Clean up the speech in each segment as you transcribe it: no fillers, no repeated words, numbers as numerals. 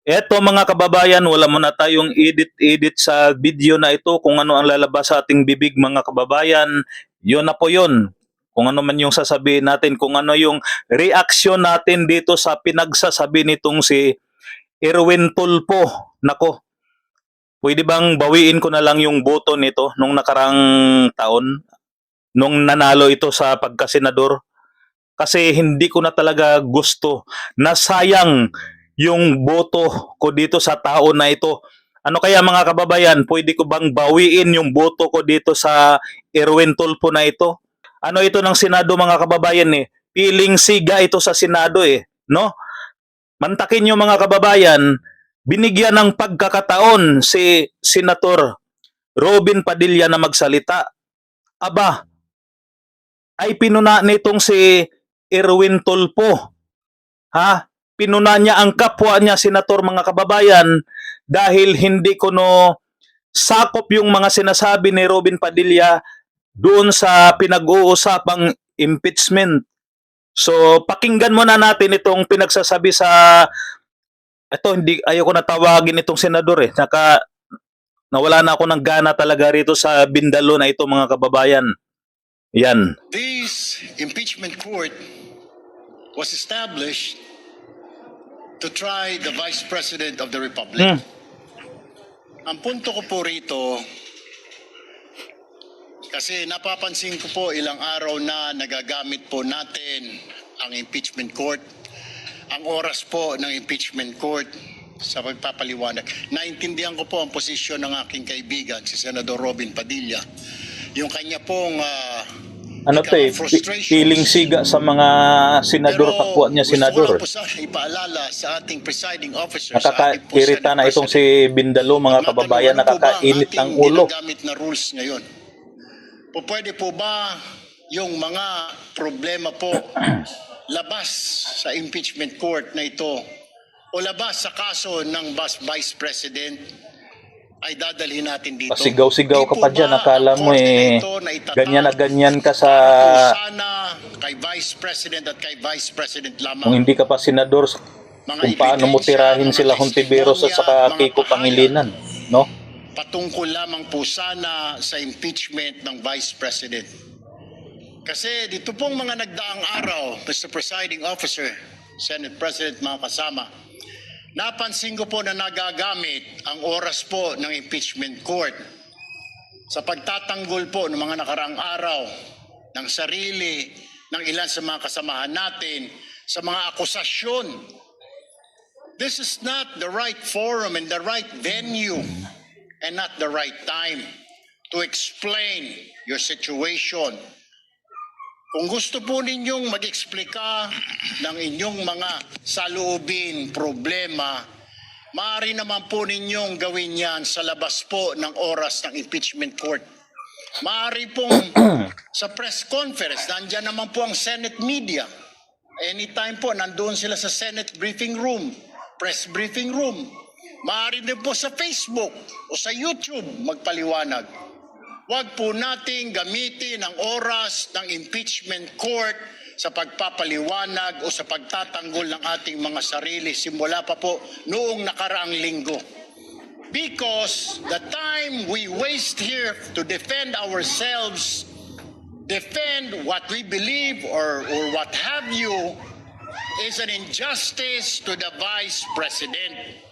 Eto mga kababayan, wala muna tayong edit-edit sa video na ito kung ano ang lalabas sa ating bibig mga kababayan. Yun na po yun. Kung ano man yung sasabihin natin, kung ano yung reaksyon natin dito sa pinagsasabi nitong si Erwin Tulfo. Nako, pwede bang bawiin ko na lang yung boto nito nung nakarang taon, nung nanalo ito sa pagkasenador? Kasi hindi ko na talaga gusto, nasayang yung boto ko dito sa tao na ito. Ano kaya mga kababayan, pwede ko bang bawiin yung boto ko dito sa Erwin Tulfo na ito? Ano ito ng Senado mga kababayan eh? Piling siga ito sa Senado eh, no? Mantakin nyo mga kababayan, binigyan ng pagkakataon si Senator Robin Padilla na magsalita. Aba, ay pinuna nitong si Erwin Tulfo. Ha? Pinuna niya ang kapwa niya senator mga kababayan dahil hindi ko no sakop yung mga sinasabi ni Robin Padilla doon sa pinag-uusapang impeachment. So pakinggan muna natin itong pinagsasabi sa hindi ayoko na tawagin itong senador eh. Nawala na ako ng gana talaga rito sa Bindalo na ito mga kababayan. Yan. This impeachment court was established to try the Vice President of the Republic. Ang punto ko po rito, kasi napapansin ko po ilang araw na nagagamit po natin ang impeachment court, ang oras po ng impeachment court sa pagpapaliwanag. Naintindihan ko po ang posisyon ng aking kaibigan, si Senador Robin Padilla. Yung kanya pong piling siga sa mga senador, kapwa niya senador. Gusto ko po sana ipaalala sa ating presiding officer, nakakairita na itong si Bindalo mga kababayan, nakakainit ng ulo. Ginagamit na rules ngayon. Pwede po ba yung mga problema po labas sa impeachment court na ito o labas sa kaso ng Vice President ay dadalhin natin dito? Pasigaw-sigaw ka pa dyan, akala mo ganyan na ganyan ka sa sana kay Vice President at kay Vice President lamang. Kung hindi ka pa senador, kung paano mo tirahin sila Hontiveros at saka Kiko Pangilinan, no? Patungkol lamang po sana sa impeachment ng Vice President. Kasi dito pong mga nagdaang araw, Mr. Presiding Officer, Senate President, mga kasama, napansin ko po na nagagamit ang oras po ng impeachment court sa pagtatanggol po ng mga nakaraang araw ng sarili ng ilan sa mga kasamahan natin sa mga akusasyon. This is not the right forum and the right venue and not the right time to explain your situation. Kung gusto po ninyong mag-eksplika ng inyong mga saloobin, problema, maaari naman po ninyong gawin yan sa labas po ng oras ng impeachment court. Maaari pong sa press conference, nandyan naman po ang Senate media. Anytime po, nandoon sila sa Senate briefing room, press briefing room. Maaari din po sa Facebook o sa YouTube magpaliwanag. Huwag po nating gamitin ang oras ng impeachment court sa pagpapaliwanag o sa pagtatanggol ng ating mga sarili simula pa po noong nakaraang linggo. Because the time we waste here to defend ourselves, defend what we believe or what have you, is an injustice to the Vice President.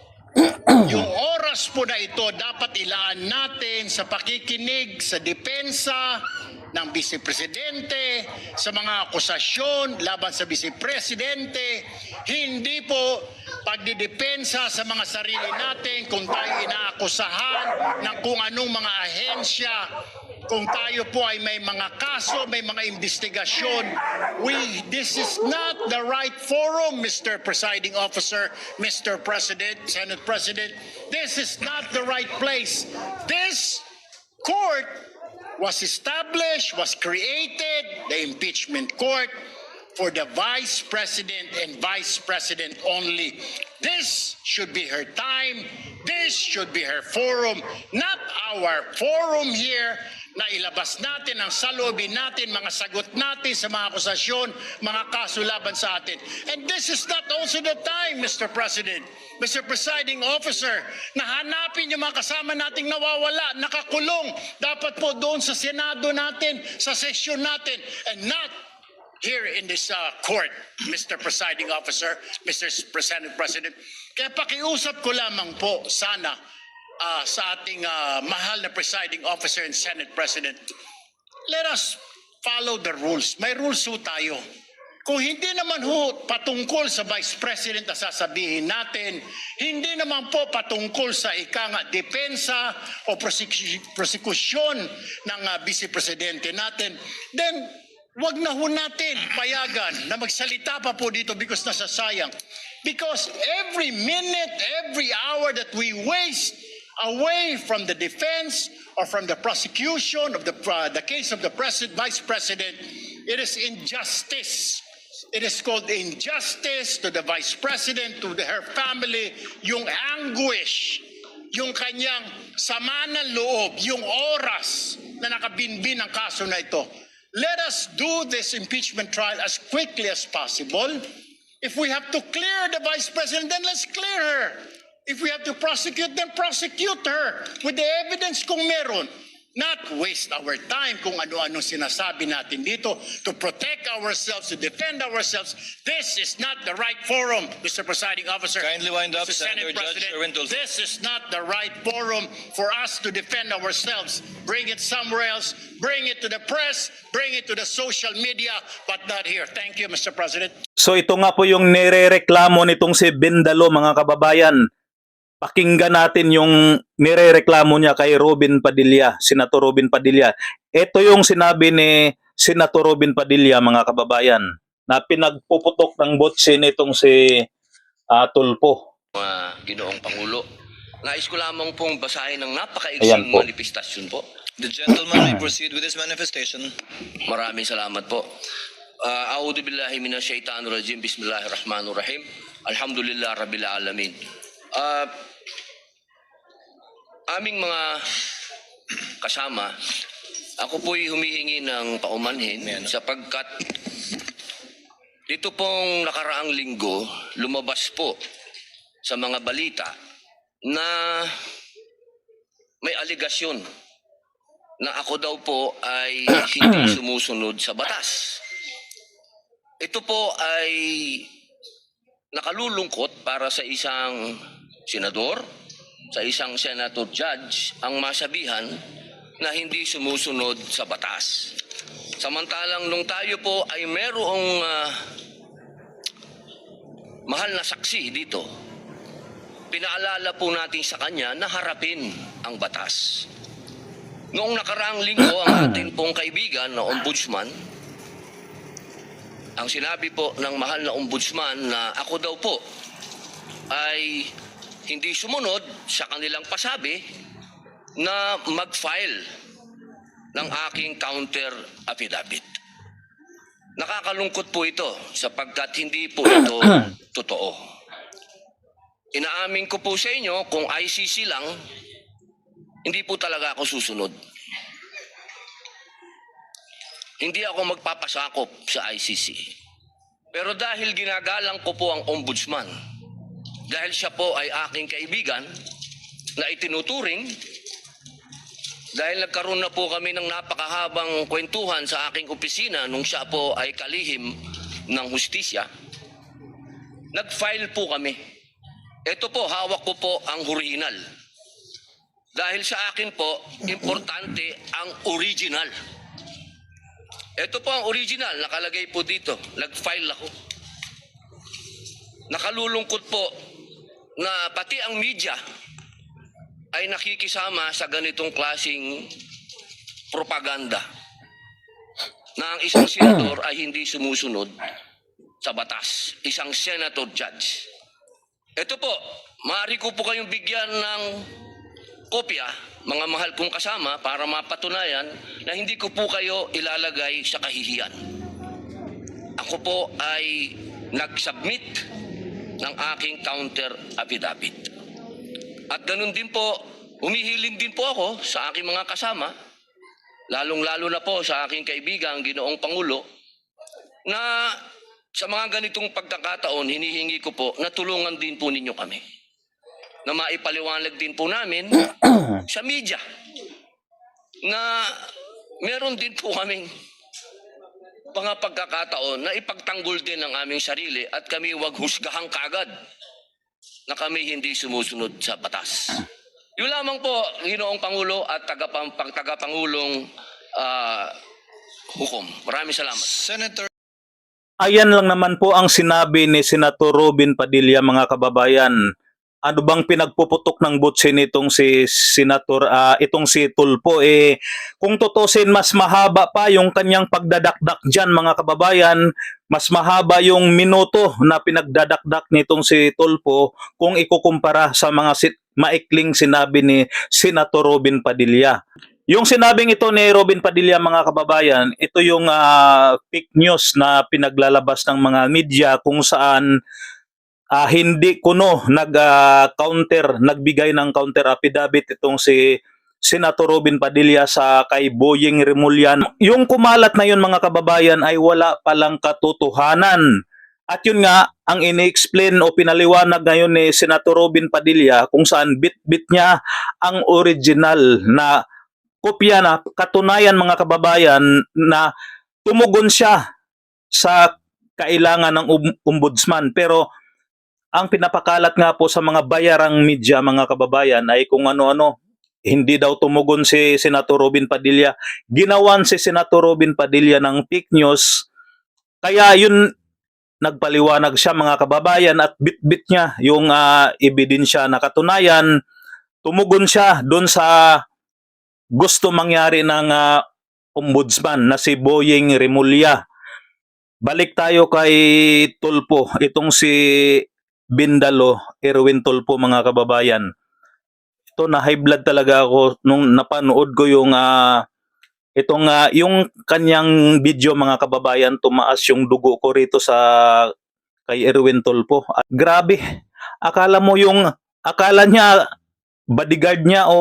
Yung oras po na ito dapat ilaan natin sa pakikinig sa depensa ng Vice Presidente, sa mga akusasyon laban sa Vice Presidente, hindi po pagdidepensa sa mga sarili natin kung tayo inaakusahan ng kung anong mga ahensya, kung tayo po ay may mga kaso, may mga investigasyon. This is not the right forum, Mr. Presiding Officer, Mr. President, Senate President. This is not the right place. This court was established, was created, the impeachment court, for the Vice President and Vice President only. This should be her time. This should be her forum, not our forum here na ilabas natin ang saloobin natin, mga sagot natin sa mga akusasyon, mga kaso laban sa atin. And this is not also the time, Mr. President, Mr. Presiding Officer, na hanapin yung mga kasama nating nawawala, nakakulong, dapat po doon sa Senado natin, sa sesyon natin, and not here in this court, Mr. Presiding Officer, Mr. President. Kaya pakiusap ko lamang po sana sa ating mahal na Presiding Officer and Senate President, let us follow the rules. May rules ho tayo. Kung hindi naman ho patungkol sa Vice President na sasabihin natin, hindi naman po patungkol sa depensa o prosekusyon ng Vice Presidente natin, then wag na ho natin payagan na magsalita pa po dito because nasasayang. Because every minute, every hour that we waste away from the defense or from the prosecution of the case of the Vice President, it is injustice. It is called injustice to the Vice President, to her family, yung anguish, yung kanyang sama ng loob, yung oras na nakabinbin ang kaso na ito. Let us do this impeachment trial as quickly as possible. If we have to clear the Vice President, then let's clear her. If we have to prosecute, then prosecute her with the evidence kung meron. Not waste our time kung ano-ano sinasabi natin dito to protect ourselves, to defend ourselves. This is not the right forum, Mr. Presiding Officer. Kindly wind up, Mr. Senator Senate Judge President. Erwin Tulfo. This is not the right forum for us to defend ourselves. Bring it somewhere else. Bring it to the press. Bring it to the social media, but not here. Thank you, Mr. President. So ito nga po yung nirereklamo nitong si Bindalo, mga kababayan. Pakinggan natin yung nirereklamo niya kay Robin Padilla, Senator Robin Padilla. Ito yung sinabi ni Senator Robin Padilla, mga kababayan, na pinagpuputok ng botse nitong si Tulfo. Ginoong Pangulo, nais ko lamang pong basahin ng Ayan napakaigsing po. manifestasyon po. The gentleman may proceed with his manifestation. Maraming salamat po. A'udhu billahi minash shaitanir rajim. Bismillahirrahmanirrahim. Alhamdulillah rabbil alamin. Aming mga kasama, ako po'y humihingi ng paumanhin sapagkat dito pong nakaraang linggo, lumabas po sa mga balita na may aligasyon na ako daw po ay hindi sumusunod sa batas. Ito po ay nakalulungkot para sa isang senador, sa isang senator judge, ang masabihan na hindi sumusunod sa batas. Samantalang nung tayo po ay merong mahal na saksi dito, pinaalala po natin sa kanya na harapin ang batas. Noong nakaraang linggo, ang ating pong kaibigan na ombudsman, ang sinabi po ng mahal na ombudsman na ako daw po ay hindi sumunod sa kanilang pasabi na mag-file ng aking counter affidavit. Nakakalungkot po ito sapagkat hindi po ito totoo. Inaamin ko po sa inyo kung ICC lang, hindi po talaga ako susunod. Hindi ako magpapasakop sa ICC. Pero dahil ginagalang ko po ang ombudsman, dahil siya po ay aking kaibigan na itinuturing, dahil nagkaroon na po kami ng napakahabang kwentuhan sa aking opisina nung siya po ay kalihim ng hustisya, nag-file po kami. Ito po, hawak ko po ang original. Dahil sa akin po, importante ang original. Ito po ang original, nakalagay po dito. Nag-file ako. Nakalulungkot po na pati ang media ay nakikisama sa ganitong klaseng propaganda na ang isang senador ay hindi sumusunod sa batas. Isang senator judge. Ito po, maaari ko po kayong bigyan ng kopya, mga mahal kong kasama, para mapatunayan na hindi ko po kayo ilalagay sa kahihiyan. Ako po ay nag-submit ng aking counter affidavit. At ganun din po, humihiling din po ako sa aking mga kasama lalong-lalo na po sa aking kaibigan, Ginoong Pangulo, na sa mga ganitong pagkakataon, hinihingi ko po na tulungan din po ninyo kami. Na maipaliwanag din po namin sa media na meron din po kaming mga pagkakataon na ipagtanggol din ang aming sarili at kami wag husgahang kagad na kami hindi sumusunod sa batas. Yun lamang po, Ginoong Pangulo at tagapangulong hukom. Maraming salamat. Senator Ayan lang naman po ang sinabi ni Senator Robin Padilla, mga kababayan. Ano bang pinagpuputok ng butsi nitong si Senator, itong si Tulfo? Kung tutusin, mas mahaba pa yung kanyang pagdadakdak dyan, mga kababayan. Mas mahaba yung minuto na pinagdadakdak nitong si Tulfo kung ikukumpara sa mga maikling sinabi ni Senator Robin Padilla. Yung sinabing ito ni Robin Padilla, mga kababayan, ito yung fake news na pinaglalabas ng mga media kung saan hindi kuno nagbigay ng counter affidavit itong si Senator Robin Padilla sa kay Boying Remulla. Yung kumalat na yun, mga kababayan, ay wala palang katotohanan. At yun nga, ang ini-explain o pinaliwanag ngayon ni Senator Robin Padilla kung saan bit-bit niya ang original na kopya na katunayan, mga kababayan, na tumugon siya sa kailangan ng ombudsman. Pero ang pinapakalat nga po sa mga bayarang media, mga kababayan, ay kung ano-ano. Hindi daw tumugon si Senator Robin Padilla. Ginawan si Senator Robin Padilla ng fake news. Kaya yun, nagpaliwanag siya, mga kababayan, at bit-bit niya yung ebidensya na katunayan. Tumugon siya doon sa gusto mangyari ng ombudsman na si Boying Remulla. Balik tayo kay Tulfo, itong si Bindalo, Erwin Tulfo, mga kababayan. Ito, na high blood talaga ako nung napanood ko yung yung kanyang video, mga kababayan. Tumaas yung dugo ko rito sa kay Erwin Tulfo. Grabe. Akala niya bodyguard niya o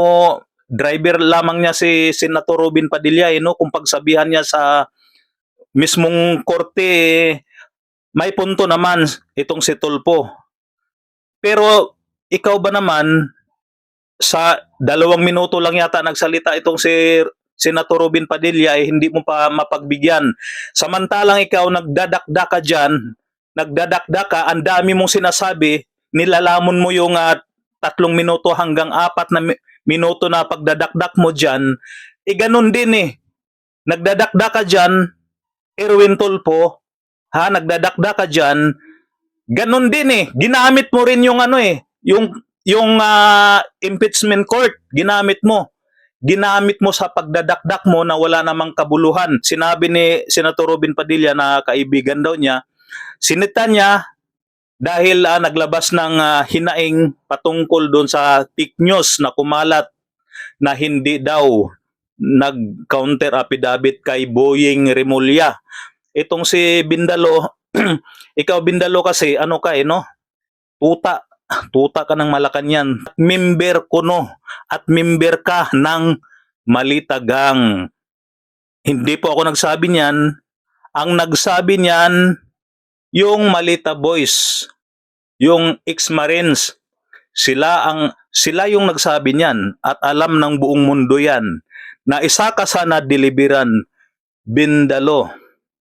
driver lamang niya si Senator Robin Padilla, no? Kung pagsabihan niya sa mismong korte, may punto naman itong si Tulfo. Pero ikaw ba naman, sa 2 minuto lang yata nagsalita itong si Senator Robin Padilla, hindi mo pa mapagbigyan. Samantalang ikaw nagdadakdak ka dyan, ang dami mong sinasabi, nilalamon mo yung 3 minuto hanggang 4 na minuto na pagdadakdak mo dyan, ganun din Nagdadakdak ka dyan, Erwin Tulfo, nagdadakdak ka dyan, ganun din ginamit mo rin yung yung impeachment court, ginamit mo sa pagdadakdak mo na wala namang kabuluhan. Sinabi ni Senator Robin Padilla na kaibigan daw niya, sinita niya dahil naglabas ng hinaing patungkol doon sa fake news na kumalat na hindi daw nag-counter affidavit kay Boying Remulla. Itong si Bindalo, ikaw Bindalo kasi ano ka no? Tuta ka ng Malacanang. Member ko at member ka ng Malitagang. Hindi po ako nagsabi niyan. Ang nagsabi niyan yung Malita Boys, yung ex-Marines. Sila yung nagsabi niyan at alam ng buong mundo yan na isa ka sana deliveran, Bindalo.